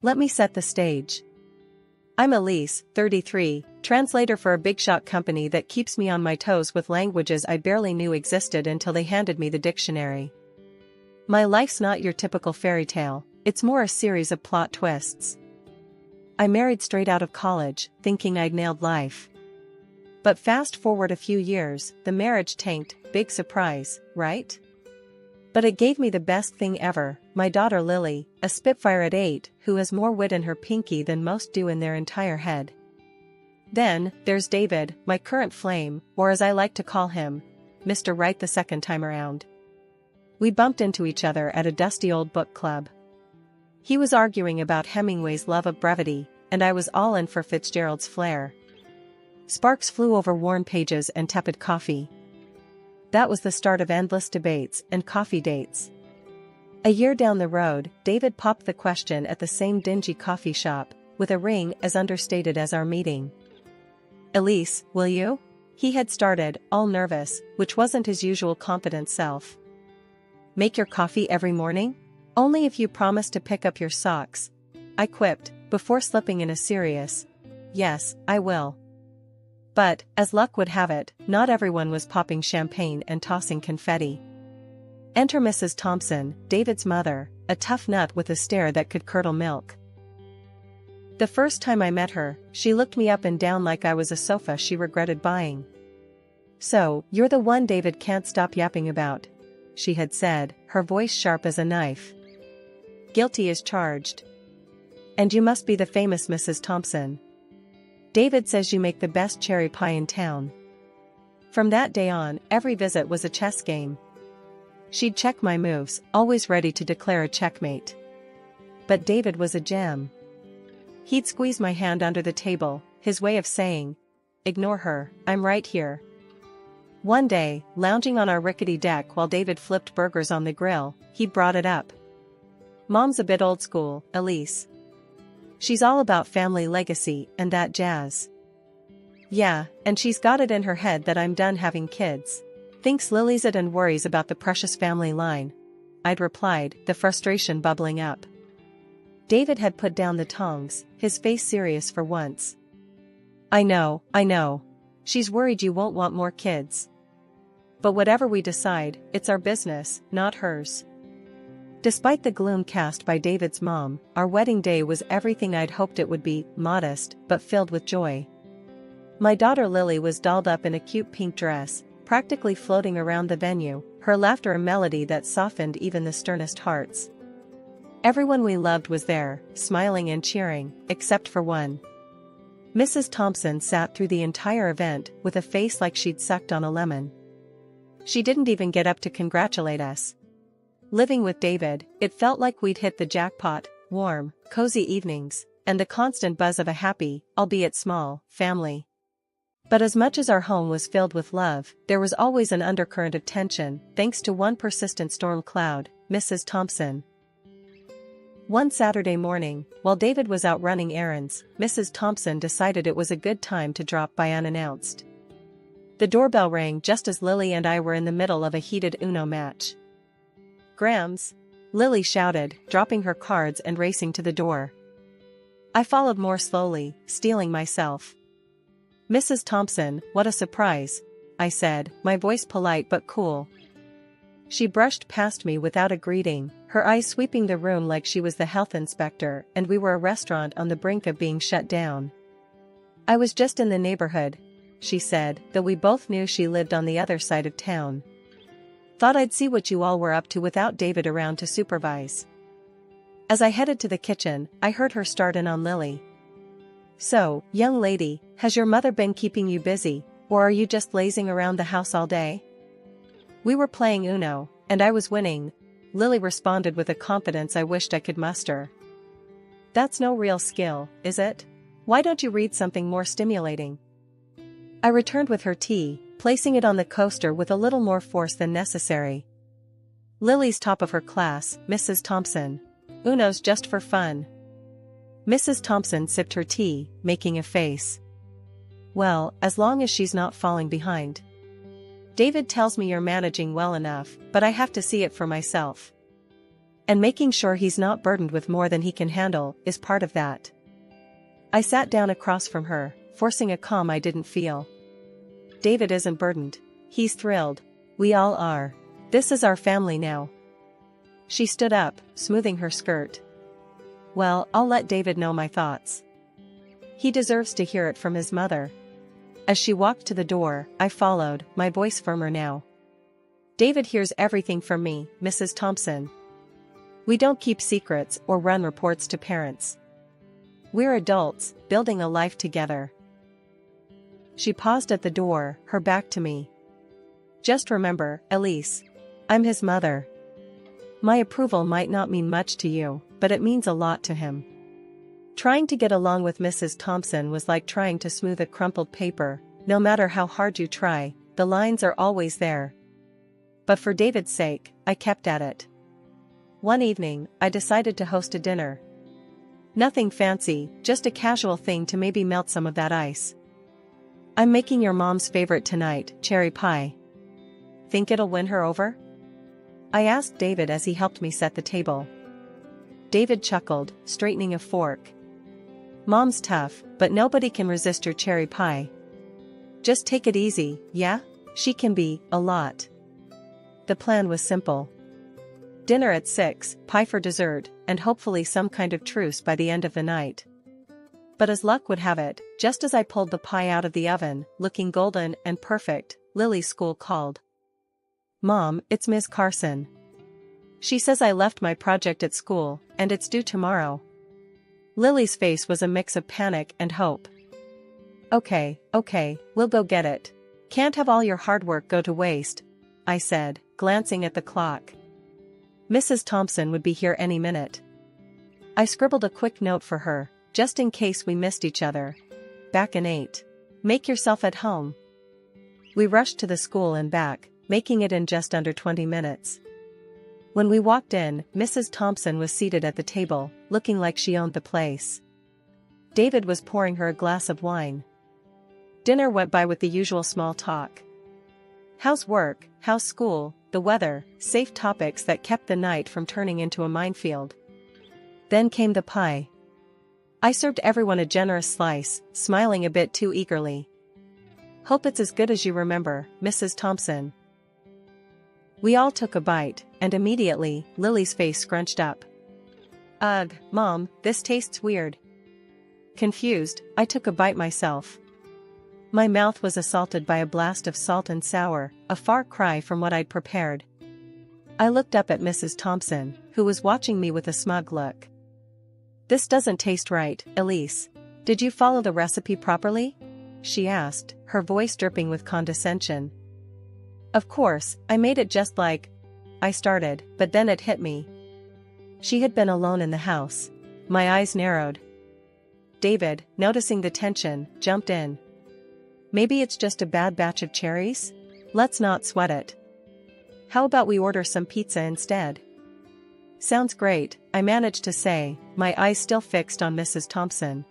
Let me set the stage. I'm Elise, 33, translator for a big shot company that keeps me on my toes with languages I barely knew existed until they handed me the dictionary. My life's not your typical fairy tale, it's more a series of plot twists. I married straight out of college, thinking I'd nailed life. But fast forward a few years, the marriage tanked, big surprise, right? But it gave me the best thing ever, my daughter Lily, a Spitfire at 8, who has more wit in her pinky than most do in their entire head. Then, there's David, my current flame, or as I like to call him, Mr. Right the second time around. We bumped into each other at a dusty old book club. He was arguing about Hemingway's love of brevity, and I was all in for Fitzgerald's flair. Sparks flew over worn pages and tepid coffee. That was the start of endless debates and coffee dates. A year down the road, David popped the question at the same dingy coffee shop, with a ring as understated as our meeting. "Elise, will you?" He had started, all nervous, which wasn't his usual confident self. "Make your coffee every morning? Only if you promise to pick up your socks," I quipped, before slipping in a serious, "Yes, I will." But, as luck would have it, not everyone was popping champagne and tossing confetti. Enter Mrs. Thompson, David's mother, a tough nut with a stare that could curdle milk. The first time I met her, she looked me up and down like I was a sofa she regretted buying. "So, you're the one David can't stop yapping about," she had said, her voice sharp as a knife. "Guilty as charged. And you must be the famous Mrs. Thompson. David says you make the best cherry pie in town." From that day on, every visit was a chess game. She'd check my moves, always ready to declare a checkmate. But David was a gem. He'd squeeze my hand under the table, his way of saying, "Ignore her, I'm right here." One day, lounging on our rickety deck while David flipped burgers on the grill, he brought it up. "Mom's a bit old school, Elise. She's all about family legacy and that jazz." "Yeah, and she's got it in her head that I'm done having kids. Thinks Lily's it and worries about the precious family line," I'd replied, the frustration bubbling up. David had put down the tongs, his face serious for once. I know. She's worried you won't want more kids. But whatever we decide, it's our business, not hers." Despite the gloom cast by David's mom, our wedding day was everything I'd hoped it would be, modest, but filled with joy. My daughter Lily was dolled up in a cute pink dress, practically floating around the venue, her laughter a melody that softened even the sternest hearts. Everyone we loved was there, smiling and cheering, except for one. Mrs. Thompson sat through the entire event with a face like she'd sucked on a lemon. She didn't even get up to congratulate us. Living with David, it felt like we'd hit the jackpot: warm, cozy evenings, and the constant buzz of a happy, albeit small, family. But as much as our home was filled with love, there was always an undercurrent of tension, thanks to one persistent storm cloud, Mrs. Thompson. One Saturday morning, while David was out running errands, Mrs. Thompson decided it was a good time to drop by unannounced. The doorbell rang just as Lily and I were in the middle of a heated Uno match. "Grams!" Lily shouted, dropping her cards and racing to the door. I followed more slowly, steeling myself. "Mrs. Thompson, what a surprise," I said, my voice polite but cool. She brushed past me without a greeting, her eyes sweeping the room like she was the health inspector and we were a restaurant on the brink of being shut down. "I was just in the neighborhood," she said, though we both knew she lived on the other side of town. "Thought I'd see what you all were up to without David around to supervise." As I headed to the kitchen, I heard her start in on Lily. "So, young lady, has your mother been keeping you busy, or are you just lazing around the house all day?" "We were playing Uno, and I was winning," Lily responded with a confidence I wished I could muster. "That's no real skill, is it? Why don't you read something more stimulating?" I returned with her tea, placing it on the coaster with a little more force than necessary. "Lily's top of her class, Mrs. Thompson. Uno's just for fun." Mrs. Thompson sipped her tea, making a face. "Well, as long as she's not falling behind. David tells me you're managing well enough, but I have to see it for myself." And making sure he's not burdened with more than he can handle is part of that. I sat down across from her, forcing a calm I didn't feel. David isn't burdened. He's thrilled. We all are. This is our family now. She stood up, smoothing her skirt. Well, I'll let David know my thoughts. He deserves to hear it from his mother. As she walked to the door, I followed, my voice firmer now. David hears everything from me, Mrs. Thompson. We don't keep secrets or run reports to parents. We're adults, building a life together. She paused at the door, her back to me. Just remember, Elise. I'm his mother. My approval might not mean much to you, but it means a lot to him. Trying to get along with Mrs. Thompson was like trying to smooth a crumpled paper. No matter how hard you try, the lines are always there. But for David's sake, I kept at it. One evening, I decided to host a dinner. Nothing fancy, just a casual thing to maybe melt some of that ice. I'm making your mom's favorite tonight, cherry pie. Think it'll win her over? I asked David as he helped me set the table. David chuckled, straightening a fork. Mom's tough, but nobody can resist your cherry pie. Just take it easy, yeah? She can be, a lot. The plan was simple. Dinner at 6, pie for dessert, and hopefully some kind of truce by the end of the night. But as luck would have it, just as I pulled the pie out of the oven, looking golden and perfect, Lily's school called. Mom, it's Ms. Carson. She says I left my project at school, and it's due tomorrow. Lily's face was a mix of panic and hope. Okay, we'll go get it. Can't have all your hard work go to waste, I said, glancing at the clock. Mrs. Thompson would be here any minute. I scribbled a quick note for her, just in case we missed each other. Back in 8. Make yourself at home. We rushed to the school and back, making it in just under 20 minutes. When we walked in, Mrs. Thompson was seated at the table, looking like she owned the place. David was pouring her a glass of wine. Dinner went by with the usual small talk. How's work, how's school, the weather, safe topics that kept the night from turning into a minefield. Then came the pie. I served everyone a generous slice, smiling a bit too eagerly. Hope it's as good as you remember, Mrs. Thompson. We all took a bite, and immediately, Lily's face scrunched up. Ugh, Mom, this tastes weird. Confused, I took a bite myself. My mouth was assaulted by a blast of salt and sour, a far cry from what I'd prepared. I looked up at Mrs. Thompson, who was watching me with a smug look. This doesn't taste right, Elise. Did you follow the recipe properly? She asked, her voice dripping with condescension. Of course, I made it just like I started, but then it hit me. She had been alone in the house. My eyes narrowed. David, noticing the tension, jumped in. Maybe it's just a bad batch of cherries? Let's not sweat it. How about we order some pizza instead? Sounds great, I managed to say, my eyes still fixed on Mrs. Thompson.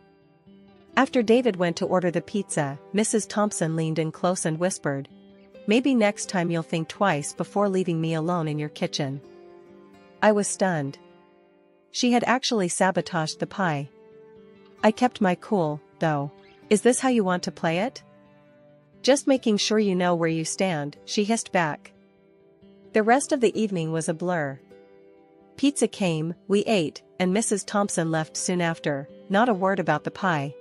After David went to order the pizza, Mrs. Thompson leaned in close and whispered, maybe next time you'll think twice before leaving me alone in your kitchen. I was stunned. She had actually sabotaged the pie. I kept my cool, though. Is this how you want to play it? Just making sure you know where you stand, she hissed back. The rest of the evening was a blur. Pizza came, we ate, and Mrs. Thompson left soon after, not a word about the pie.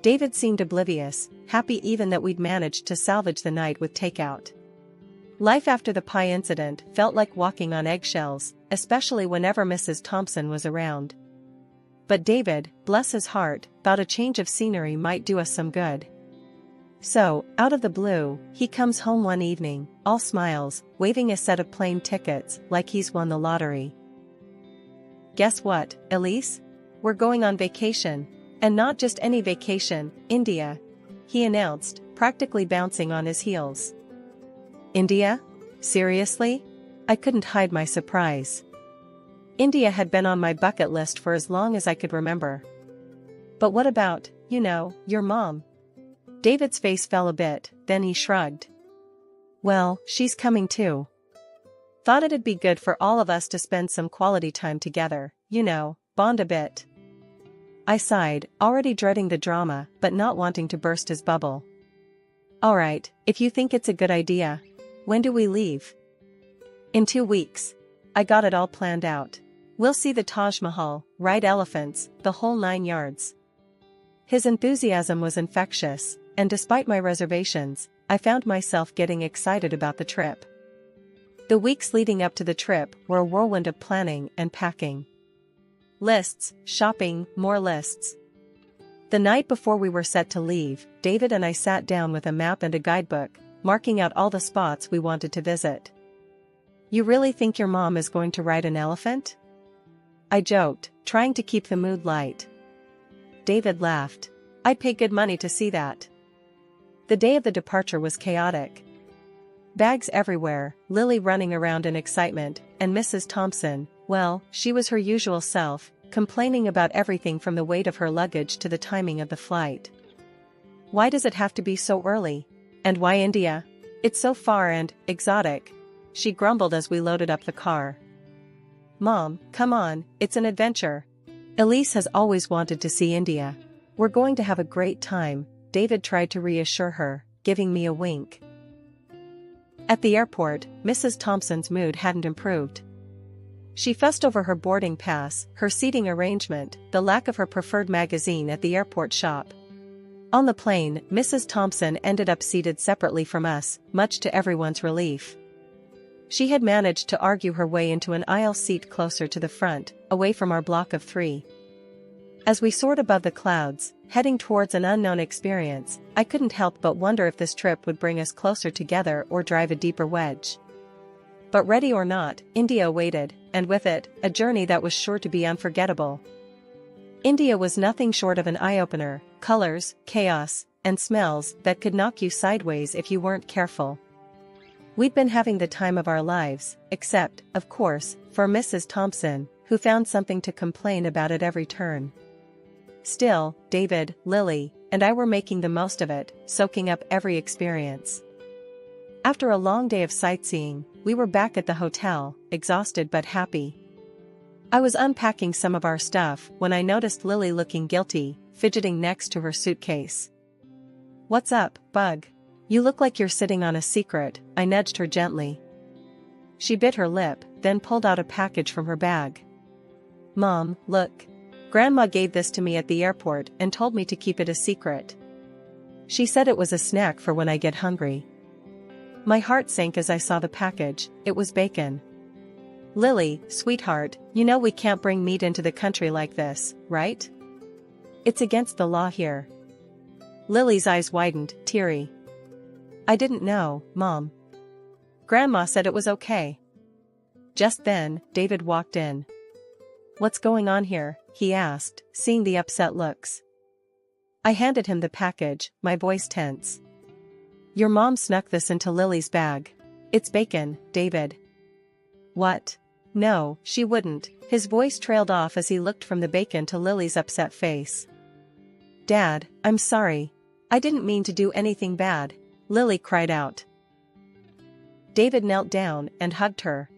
David seemed oblivious, happy even that we'd managed to salvage the night with takeout. Life after the pie incident felt like walking on eggshells, especially whenever Mrs. Thompson was around. But David, bless his heart, thought a change of scenery might do us some good. So, out of the blue, he comes home one evening, all smiles, waving a set of plane tickets like he's won the lottery. Guess what, Elise? We're going on vacation. And not just any vacation, India, he announced, practically bouncing on his heels. India? Seriously? I couldn't hide my surprise. India had been on my bucket list for as long as I could remember. But what about, your mom? David's face fell a bit, then he shrugged. Well, she's coming too. Thought it'd be good for all of us to spend some quality time together, bond a bit. I sighed, already dreading the drama, but not wanting to burst his bubble. Alright, if you think it's a good idea. When do we leave? In 2 weeks. I got it all planned out. We'll see the Taj Mahal, ride elephants, the whole 9 yards. His enthusiasm was infectious, and despite my reservations, I found myself getting excited about the trip. The weeks leading up to the trip were a whirlwind of planning and packing. Lists, shopping, more lists. The night before we were set to leave, David and I sat down with a map and a guidebook, marking out all the spots we wanted to visit. You really think your mom is going to ride an elephant? I joked, trying to keep the mood light. David laughed. I'd pay good money to see that. The day of the departure was chaotic. Bags everywhere, Lily running around in excitement, and Mrs. Thompson, well, she was her usual self, complaining about everything from the weight of her luggage to the timing of the flight. Why does it have to be so early? And why India? It's so far and exotic, she grumbled as we loaded up the car. Mom, come on, it's an adventure. Elise has always wanted to see India. We're going to have a great time, David tried to reassure her, giving me a wink. At the airport, Mrs. Thompson's mood hadn't improved. She fussed over her boarding pass, her seating arrangement, the lack of her preferred magazine at the airport shop. On the plane, Mrs. Thompson ended up seated separately from us, much to everyone's relief. She had managed to argue her way into an aisle seat closer to the front, away from our block of 3. As we soared above the clouds, heading towards an unknown experience, I couldn't help but wonder if this trip would bring us closer together or drive a deeper wedge. But ready or not, India awaited, and with it, a journey that was sure to be unforgettable. India was nothing short of an eye-opener, colors, chaos, and smells that could knock you sideways if you weren't careful. We'd been having the time of our lives, except, of course, for Mrs. Thompson, who found something to complain about at every turn. Still, David, Lily, and I were making the most of it, soaking up every experience. After a long day of sightseeing, we were back at the hotel, exhausted but happy. I was unpacking some of our stuff when I noticed Lily looking guilty, fidgeting next to her suitcase. What's up, Bug? You look like you're sitting on a secret, I nudged her gently. She bit her lip, then pulled out a package from her bag. Mom, look. Grandma gave this to me at the airport and told me to keep it a secret. She said it was a snack for when I get hungry. My heart sank as I saw the package. It was bacon. Lily, sweetheart, you know we can't bring meat into the country like this, right? It's against the law here. Lily's eyes widened, teary. I didn't know, Mom. Grandma said it was okay. Just then, David walked in. What's going on here? He asked, seeing the upset looks. I handed him the package, my voice tense. Your mom snuck this into Lily's bag. It's bacon, David. What? No, she wouldn't. His voice trailed off as he looked from the bacon to Lily's upset face. Dad, I'm sorry. I didn't mean to do anything bad, Lily cried out. David knelt down and hugged her.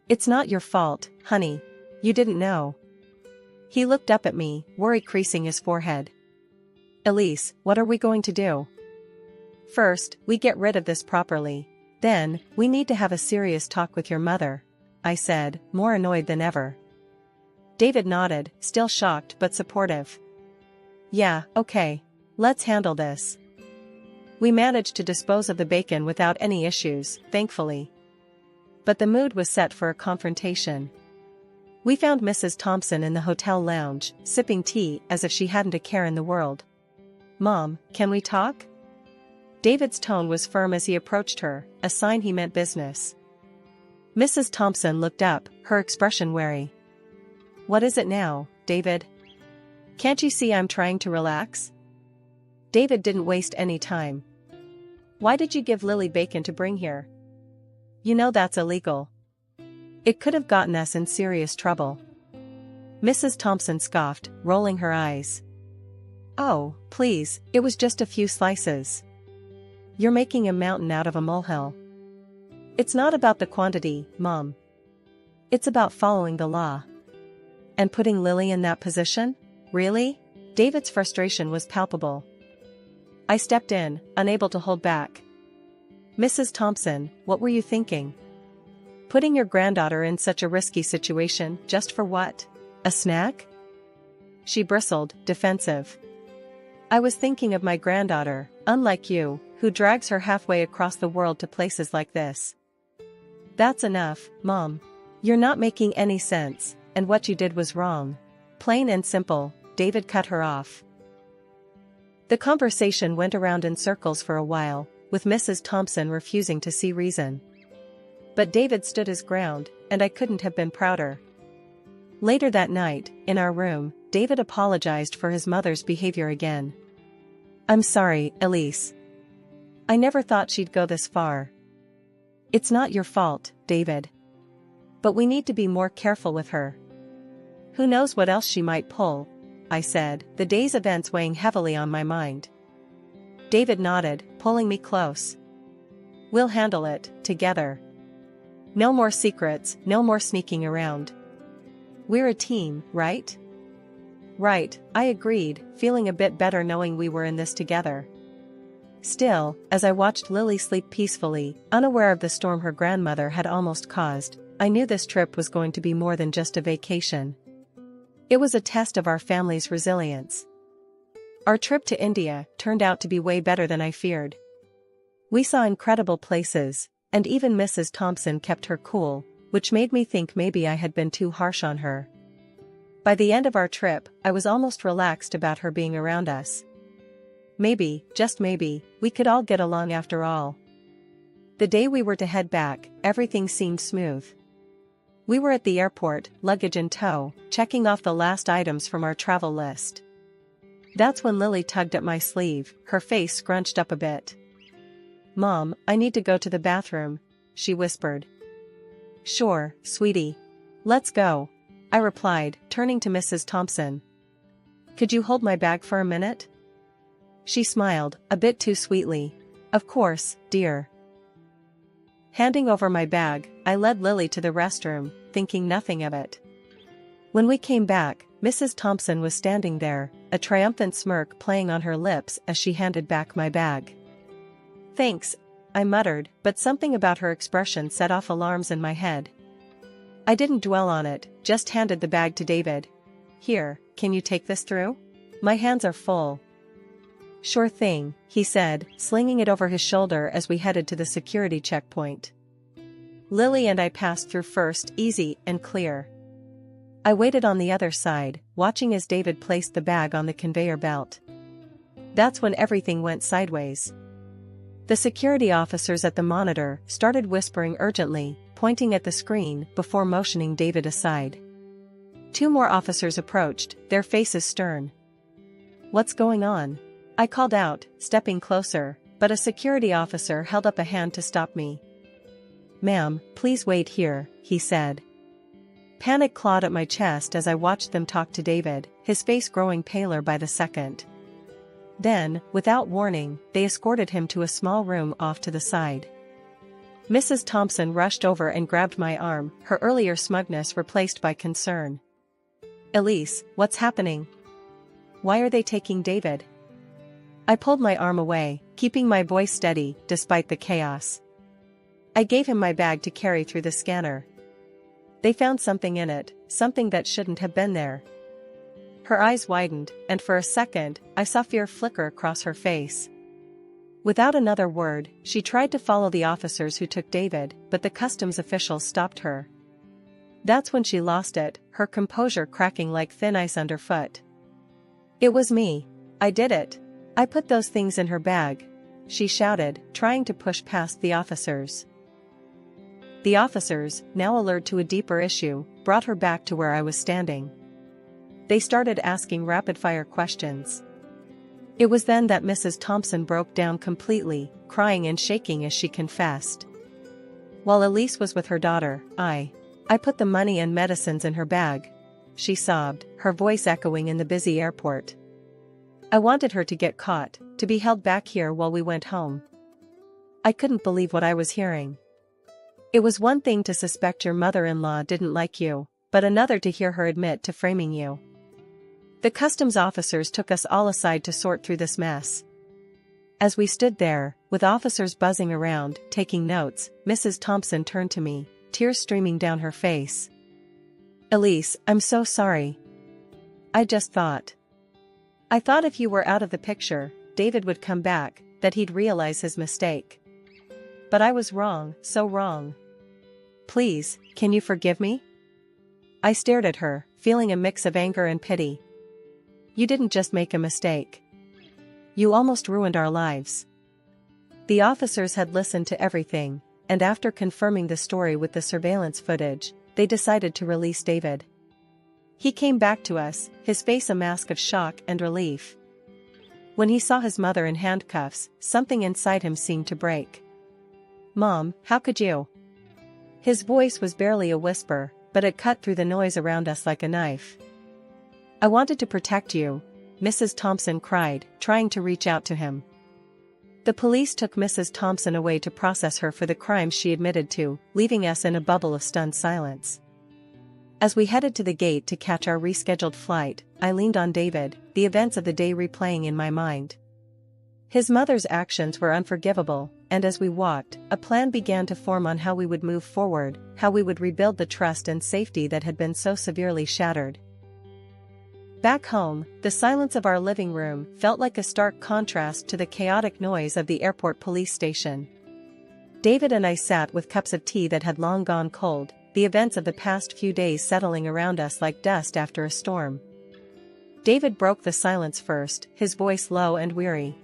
It's not your fault, honey. You didn't know. He looked up at me, worry creasing his forehead. Elise, what are we going to do? First, we get rid of this properly. Then, we need to have a serious talk with your mother, I said, more annoyed than ever. David nodded, still shocked but supportive. Yeah, okay. Let's handle this. We managed to dispose of the bacon without any issues, thankfully. But the mood was set for a confrontation. We found Mrs. Thompson in the hotel lounge, sipping tea as if she hadn't a care in the world. Mom, can we talk? David's tone was firm as he approached her, a sign he meant business. Mrs. Thompson looked up, her expression wary. What is it now, David? Can't you see I'm trying to relax? David didn't waste any time. Why did you give Lily bacon to bring here? You know that's illegal. It could have gotten us in serious trouble. Mrs. Thompson scoffed, rolling her eyes. Oh, please, it was just a few slices. You're making a mountain out of a molehill. It's not about the quantity, Mom. It's about following the law. And putting Lily in that position? Really? David's frustration was palpable. I stepped in, unable to hold back. Mrs. Thompson, what were you thinking? Putting your granddaughter in such a risky situation, just for what? A snack? She bristled, defensive. I was thinking of my granddaughter, unlike you, who drags her halfway across the world to places like this. That's enough, Mom. You're not making any sense, and what you did was wrong. Plain and simple, David cut her off. The conversation went around in circles for a while, with Mrs. Thompson refusing to see reason. But David stood his ground, and I couldn't have been prouder. Later that night, in our room, David apologized for his mother's behavior again. I'm sorry, Elise. I never thought she'd go this far. It's not your fault, David. But we need to be more careful with her. Who knows what else she might pull, I said, the day's events weighing heavily on my mind. David nodded, pulling me close. We'll handle it, together. No more secrets, no more sneaking around. We're a team, right? Right, I agreed, feeling a bit better knowing we were in this together. Still, as I watched Lily sleep peacefully, unaware of the storm her grandmother had almost caused, I knew this trip was going to be more than just a vacation. It was a test of our family's resilience. Our trip to India turned out to be way better than I feared. We saw incredible places, and even Mrs. Thompson kept her cool, which made me think maybe I had been too harsh on her. By the end of our trip, I was almost relaxed about her being around us. Maybe, just maybe, we could all get along after all. The day we were to head back, everything seemed smooth. We were at the airport, luggage in tow, checking off the last items from our travel list. That's when Lily tugged at my sleeve, her face scrunched up a bit. Mom, I need to go to the bathroom, she whispered. Sure, sweetie. Let's go, I replied, turning to Mrs. Thompson. Could you hold my bag for a minute? She smiled, a bit too sweetly. Of course, dear. Handing over my bag, I led Lily to the restroom, thinking nothing of it. When we came back, Mrs. Thompson was standing there, a triumphant smirk playing on her lips as she handed back my bag. Thanks, I muttered, but something about her expression set off alarms in my head. I didn't dwell on it, just handed the bag to David. Here, can you take this through? My hands are full. Sure thing, he said, slinging it over his shoulder as we headed to the security checkpoint. Lily and I passed through first, easy and clear. I waited on the other side, watching as David placed the bag on the conveyor belt. That's when everything went sideways. The security officers at the monitor started whispering urgently, pointing at the screen before motioning David aside. 2 more officers approached, their faces stern. What's going on? I called out, stepping closer, but a security officer held up a hand to stop me. Ma'am, please wait here, he said. Panic clawed at my chest as I watched them talk to David, his face growing paler by the second. Then, without warning, they escorted him to a small room off to the side. Mrs. Thompson rushed over and grabbed my arm, her earlier smugness replaced by concern. Elise, what's happening? Why are they taking David? I pulled my arm away, keeping my voice steady, despite the chaos. I gave him my bag to carry through the scanner. They found something in it, something that shouldn't have been there. Her eyes widened, and for a second, I saw fear flicker across her face. Without another word, she tried to follow the officers who took David, but the customs officials stopped her. That's when she lost it, her composure cracking like thin ice underfoot. It was me. I did it. I put those things in her bag, she shouted, trying to push past the officers. The officers, now alert to a deeper issue, brought her back to where I was standing. They started asking rapid-fire questions. It was then that Mrs. Thompson broke down completely, crying and shaking as she confessed. While Elise was with her daughter, I put the money and medicines in her bag, she sobbed, her voice echoing in the busy airport. I wanted her to get caught, to be held back here while we went home. I couldn't believe what I was hearing. It was one thing to suspect your mother-in-law didn't like you, but another to hear her admit to framing you. The customs officers took us all aside to sort through this mess. As we stood there, with officers buzzing around, taking notes, Mrs. Thompson turned to me, tears streaming down her face. "Elise, I'm so sorry. I thought if you were out of the picture, David would come back, that he'd realize his mistake. But I was wrong, so wrong. Please, can you forgive me?" I stared at her, feeling a mix of anger and pity. "You didn't just make a mistake. You almost ruined our lives." The officers had listened to everything, and after confirming the story with the surveillance footage, they decided to release David. He came back to us, his face a mask of shock and relief. When he saw his mother in handcuffs, something inside him seemed to break. "Mom, how could you?" His voice was barely a whisper, but it cut through the noise around us like a knife. "I wanted to protect you," Mrs. Thompson cried, trying to reach out to him. The police took Mrs. Thompson away to process her for the crimes she admitted to, leaving us in a bubble of stunned silence. As we headed to the gate to catch our rescheduled flight, I leaned on David, the events of the day replaying in my mind. His mother's actions were unforgivable, and as we walked, a plan began to form on how we would move forward, how we would rebuild the trust and safety that had been so severely shattered. Back home, the silence of our living room felt like a stark contrast to the chaotic noise of the airport police station. David and I sat with cups of tea that had long gone cold, the events of the past few days settling around us like dust after a storm. David broke the silence first, his voice low and weary.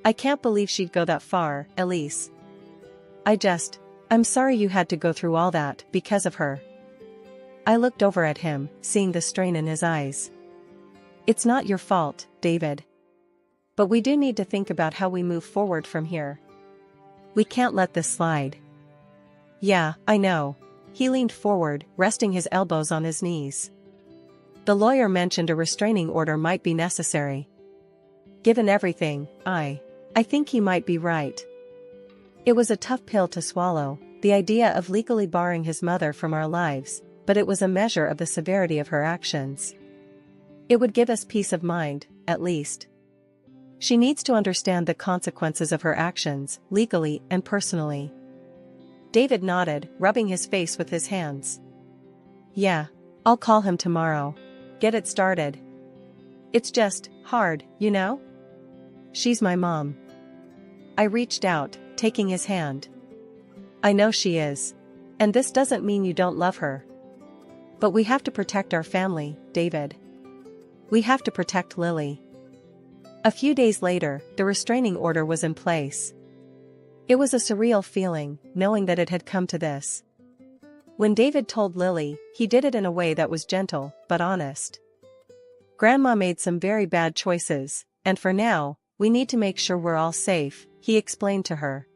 "I can't believe she'd go that far, Elise. I'm sorry you had to go through all that because of her." I looked over at him, seeing the strain in his eyes. "It's not your fault, David. But we do need to think about how we move forward from here. We can't let this slide." "Yeah, I know." He leaned forward, resting his elbows on his knees. "The lawyer mentioned a restraining order might be necessary. Given everything, I think he might be right." It was a tough pill to swallow, the idea of legally barring his mother from our lives, but it was a measure of the severity of her actions. It would give us peace of mind, at least. She needs to understand the consequences of her actions, legally and personally. David nodded, rubbing his face with his hands. "Yeah, I'll call him tomorrow. Get it started. It's just hard, you know? She's my mom." I reached out, taking his hand. "I know she is. And this doesn't mean you don't love her. But we have to protect our family, David. We have to protect Lily." A few days later, the restraining order was in place. It was a surreal feeling, knowing that it had come to this. When David told Lily, he did it in a way that was gentle, but honest. "Grandma made some very bad choices, and for now, we need to make sure we're all safe," he explained to her.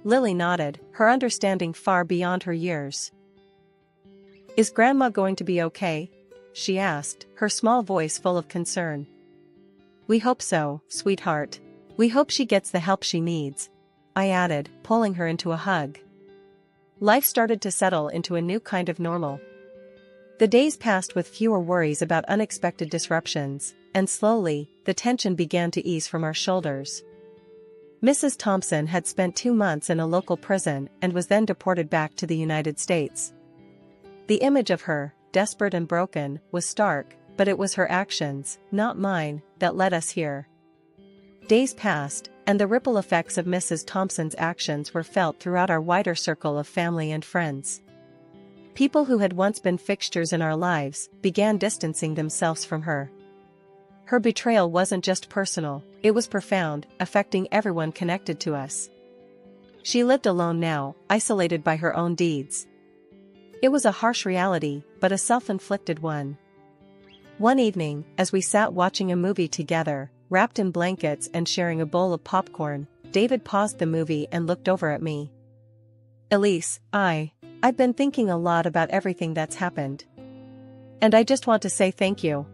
Lily nodded, her understanding far beyond her years. "Is Grandma going to be okay?" she asked, her small voice full of concern. "We hope so, sweetheart. We hope she gets the help she needs," I added, pulling her into a hug. Life started to settle into a new kind of normal. The days passed with fewer worries about unexpected disruptions, and slowly, the tension began to ease from our shoulders. Mrs. Thompson had spent 2 months in a local prison and was then deported back to the United States. The image of her, desperate and broken, was stark, but it was her actions, not mine, that led us here. Days passed, and the ripple effects of Mrs. Thompson's actions were felt throughout our wider circle of family and friends. People who had once been fixtures in our lives began distancing themselves from her. Her betrayal wasn't just personal, it was profound, affecting everyone connected to us. She lived alone now, isolated by her own deeds. It was a harsh reality, but a self-inflicted one. One evening, as we sat watching a movie together, wrapped in blankets and sharing a bowl of popcorn, David paused the movie and looked over at me. "Elise, I've been thinking a lot about everything that's happened. And I just want to say thank you.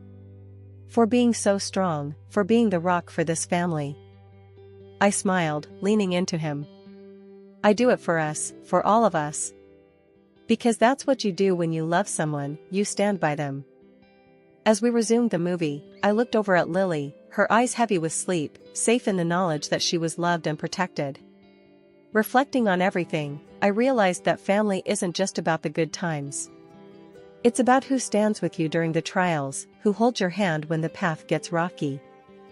For being so strong, for being the rock for this family." I smiled, leaning into him. I do it for us, for all of us. Because that's what you do when you love someone, you stand by them. As we resumed the movie, I looked over at Lily, her eyes heavy with sleep, safe in the knowledge that she was loved and protected. Reflecting on everything, I realized that family isn't just about the good times. It's about who stands with you during the trials, who holds your hand when the path gets rocky.